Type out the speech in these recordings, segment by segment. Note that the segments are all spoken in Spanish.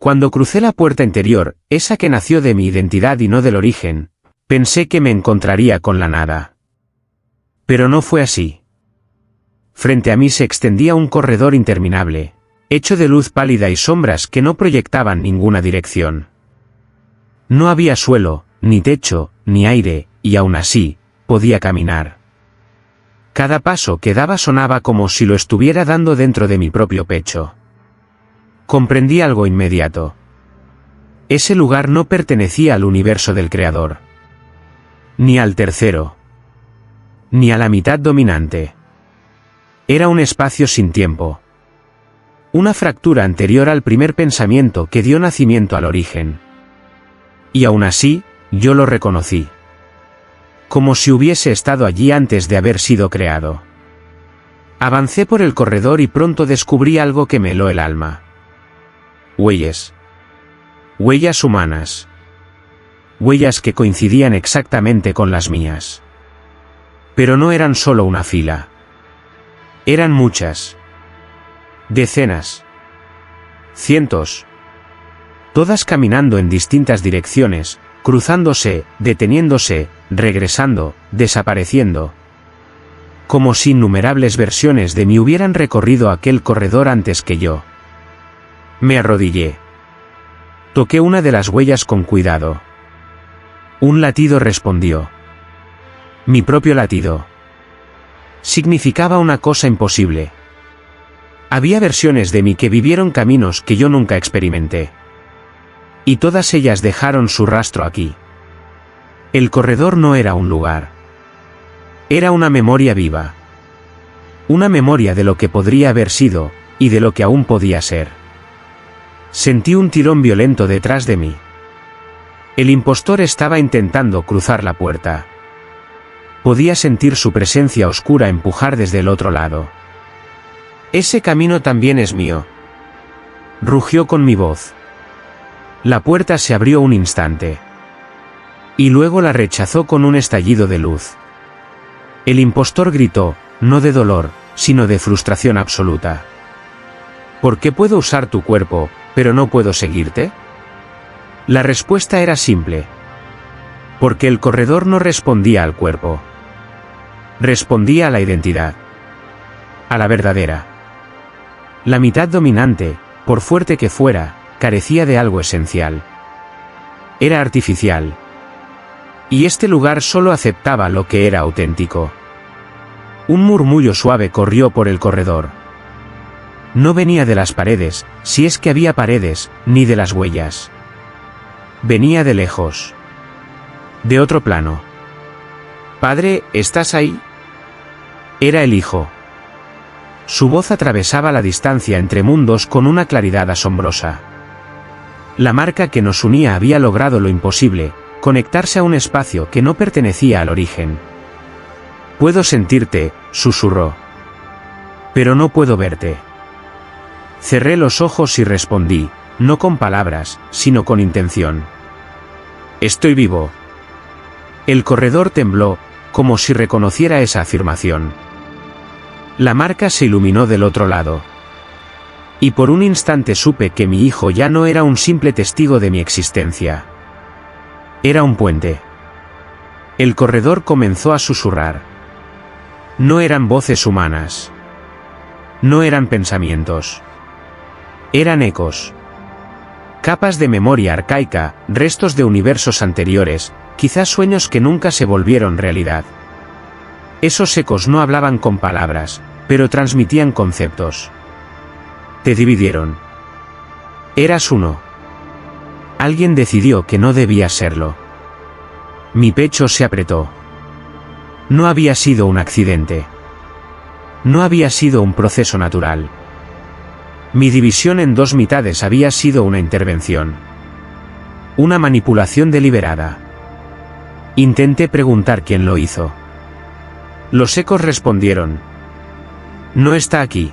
Cuando crucé la puerta interior, esa que nació de mi identidad y no del origen, pensé que me encontraría con la nada. Pero no fue así. Frente a mí se extendía un corredor interminable, hecho de luz pálida y sombras que no proyectaban ninguna dirección. No había suelo, ni techo, ni aire, y aún así, podía caminar. Cada paso que daba sonaba como si lo estuviera dando dentro de mi propio pecho. Comprendí algo inmediato. Ese lugar no pertenecía al universo del Creador. Ni al tercero. Ni a la mitad dominante. Era un espacio sin tiempo. Una fractura anterior al primer pensamiento que dio nacimiento al origen. Y aún así, yo lo reconocí. Como si hubiese estado allí antes de haber sido creado. Avancé por el corredor y pronto descubrí algo que me heló el alma. Huellas. Huellas humanas. Huellas que coincidían exactamente con las mías. Pero no eran solo una fila. Eran muchas. Decenas. Cientos. Todas caminando en distintas direcciones, cruzándose, deteniéndose, regresando, desapareciendo. Como si innumerables versiones de mí hubieran recorrido aquel corredor antes que yo. Me arrodillé. Toqué una de las huellas con cuidado. Un latido respondió. Mi propio latido. Significaba una cosa imposible. Había versiones de mí que vivieron caminos que yo nunca experimenté. Y todas ellas dejaron su rastro aquí. El corredor no era un lugar. Era una memoria viva. Una memoria de lo que podría haber sido, y de lo que aún podía ser. Sentí un tirón violento detrás de mí. El impostor estaba intentando cruzar la puerta. Podía sentir su presencia oscura empujar desde el otro lado. Ese camino también es mío. Rugió con mi voz. La puerta se abrió un instante. Y luego la rechazó con un estallido de luz. El impostor gritó, no de dolor, sino de frustración absoluta. ¿Por qué puedo usar tu cuerpo, pero no puedo seguirte? La respuesta era simple. Porque el corredor no respondía al cuerpo. Respondía a la identidad. A la verdadera. La mitad dominante, por fuerte que fuera, carecía de algo esencial. Era artificial. Y este lugar solo aceptaba lo que era auténtico. Un murmullo suave corrió por el corredor. No venía de las paredes, si es que había paredes, ni de las huellas. Venía de lejos. De otro plano. Padre, ¿estás ahí? Era el hijo. Su voz atravesaba la distancia entre mundos con una claridad asombrosa. La marca que nos unía había logrado lo imposible, conectarse a un espacio que no pertenecía al origen. Puedo sentirte, susurró. Pero no puedo verte. Cerré los ojos y respondí, no con palabras, sino con intención. Estoy vivo. El corredor tembló, como si reconociera esa afirmación. La marca se iluminó del otro lado. Y por un instante supe que mi hijo ya no era un simple testigo de mi existencia. Era un puente. El corredor comenzó a susurrar. No eran voces humanas. No eran pensamientos. Eran ecos. Capas de memoria arcaica, restos de universos anteriores, quizás sueños que nunca se volvieron realidad. Esos ecos no hablaban con palabras, pero transmitían conceptos. Te dividieron. Eras uno. Alguien decidió que no debía serlo. Mi pecho se apretó. No había sido un accidente. No había sido un proceso natural. Mi división en dos mitades había sido una intervención. Una manipulación deliberada. Intenté preguntar quién lo hizo. Los ecos respondieron. No está aquí.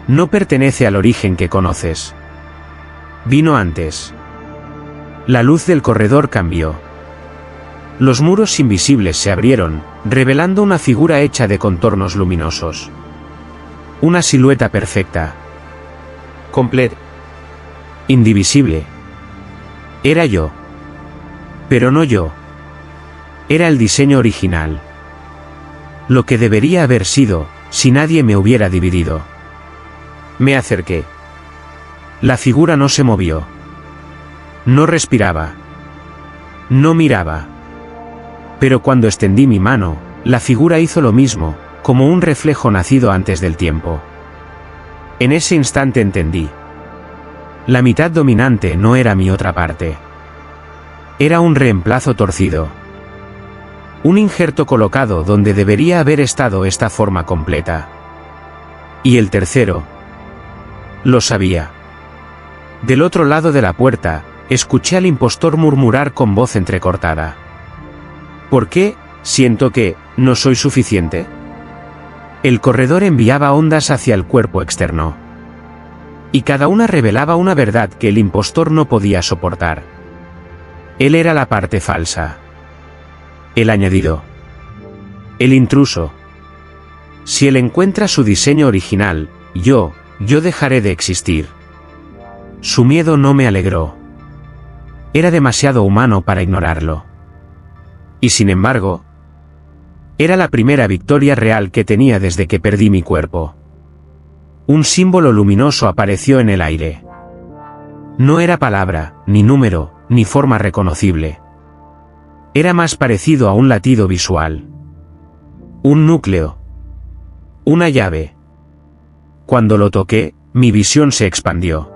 No pertenece al origen que conoces. Vino antes. La luz del corredor cambió. Los muros invisibles se abrieron, revelando una figura hecha de contornos luminosos. Una silueta perfecta. Completa. Indivisible. Era yo. Pero no yo. Era el diseño original. Lo que debería haber sido, si nadie me hubiera dividido. Me acerqué. La figura no se movió. No respiraba. No miraba. Pero cuando extendí mi mano, la figura hizo lo mismo, como un reflejo nacido antes del tiempo. En ese instante entendí. La mitad dominante no era mi otra parte. Era un reemplazo torcido. Un injerto colocado donde debería haber estado esta forma completa. Y el tercero. Lo sabía. Del otro lado de la puerta, escuché al impostor murmurar con voz entrecortada. ¿Por qué? Siento que, ¿no soy suficiente? El corredor enviaba ondas hacia el cuerpo externo. Y cada una revelaba una verdad que el impostor no podía soportar. Él era la parte falsa. El añadido. El intruso. Si él encuentra su diseño original, yo dejaré de existir. Su miedo no me alegró. Era demasiado humano para ignorarlo. Y sin embargo, era la primera victoria real que tenía desde que perdí mi cuerpo. Un símbolo luminoso apareció en el aire. No era palabra, ni número, ni forma reconocible. Era más parecido a un latido visual. Un núcleo. Una llave. Cuando lo toqué, mi visión se expandió.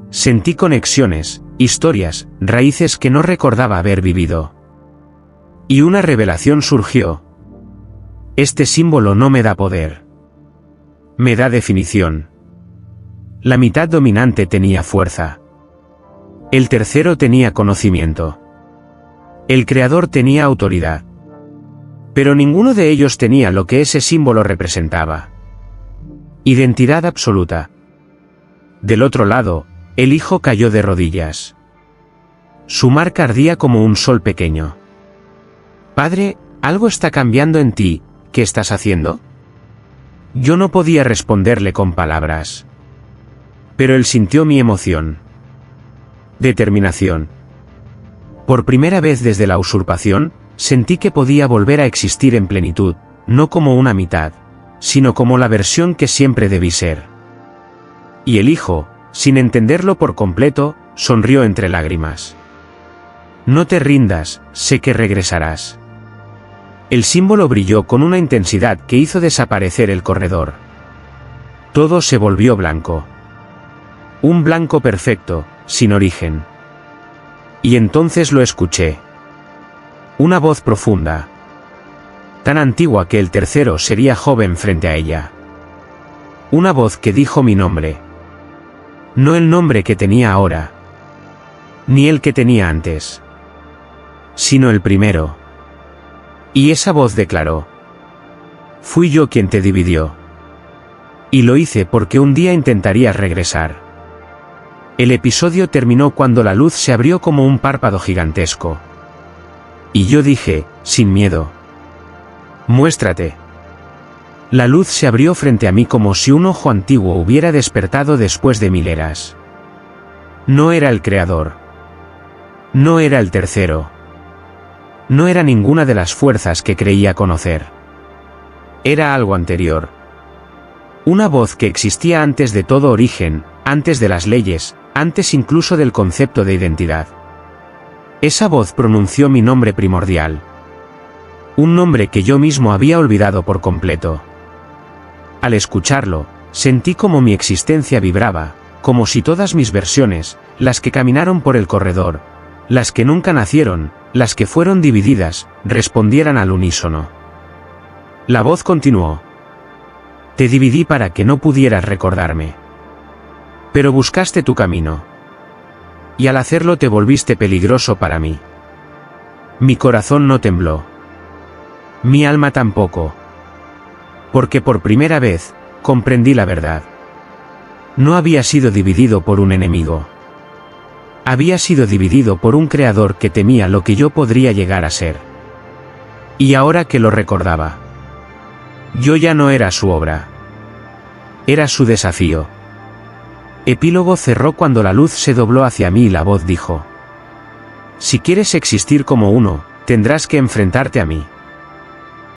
Sentí conexiones, historias, raíces que no recordaba haber vivido. Y una revelación surgió. Este símbolo no me da poder. Me da definición. La mitad dominante tenía fuerza. El tercero tenía conocimiento. El creador tenía autoridad. Pero ninguno de ellos tenía lo que ese símbolo representaba. Identidad absoluta. Del otro lado, el hijo cayó de rodillas. Su marca ardía como un sol pequeño. Padre, algo está cambiando en ti, ¿qué estás haciendo? Yo no podía responderle con palabras. Pero él sintió mi emoción. Determinación. Por primera vez desde la usurpación, sentí que podía volver a existir en plenitud, no como una mitad, sino como la versión que siempre debí ser. Y el hijo, sin entenderlo por completo, sonrió entre lágrimas. No te rindas, sé que regresarás. El símbolo brilló con una intensidad que hizo desaparecer el corredor. Todo se volvió blanco. Un blanco perfecto, sin origen. Y entonces lo escuché. Una voz profunda. Tan antigua que el tercero sería joven frente a ella. Una voz que dijo mi nombre. No el nombre que tenía ahora. Ni el que tenía antes. Sino el primero. Y esa voz declaró. Fui yo quien te dividió. Y lo hice porque un día intentarías regresar. El episodio terminó cuando la luz se abrió como un párpado gigantesco. Y yo dije, sin miedo. Muéstrate. La luz se abrió frente a mí como si un ojo antiguo hubiera despertado después de 1000 eras. No era el creador. No era el tercero. No era ninguna de las fuerzas que creía conocer. Era algo anterior. Una voz que existía antes de todo origen, antes de las leyes, antes incluso del concepto de identidad. Esa voz pronunció mi nombre primordial. Un nombre que yo mismo había olvidado por completo. Al escucharlo, sentí como mi existencia vibraba, como si todas mis versiones, las que caminaron por el corredor, las que nunca nacieron, las que fueron divididas, respondieran al unísono. La voz continuó. Te dividí para que no pudieras recordarme. Pero buscaste tu camino. Y al hacerlo te volviste peligroso para mí. Mi corazón no tembló. Mi alma tampoco. Porque por primera vez, comprendí la verdad. No había sido dividido por un enemigo. Había sido dividido por un creador que temía lo que yo podría llegar a ser. Y ahora que lo recordaba, yo ya no era su obra. Era su desafío. Epílogo cerró cuando la luz se dobló hacia mí y la voz dijo: si quieres existir como uno, tendrás que enfrentarte a mí.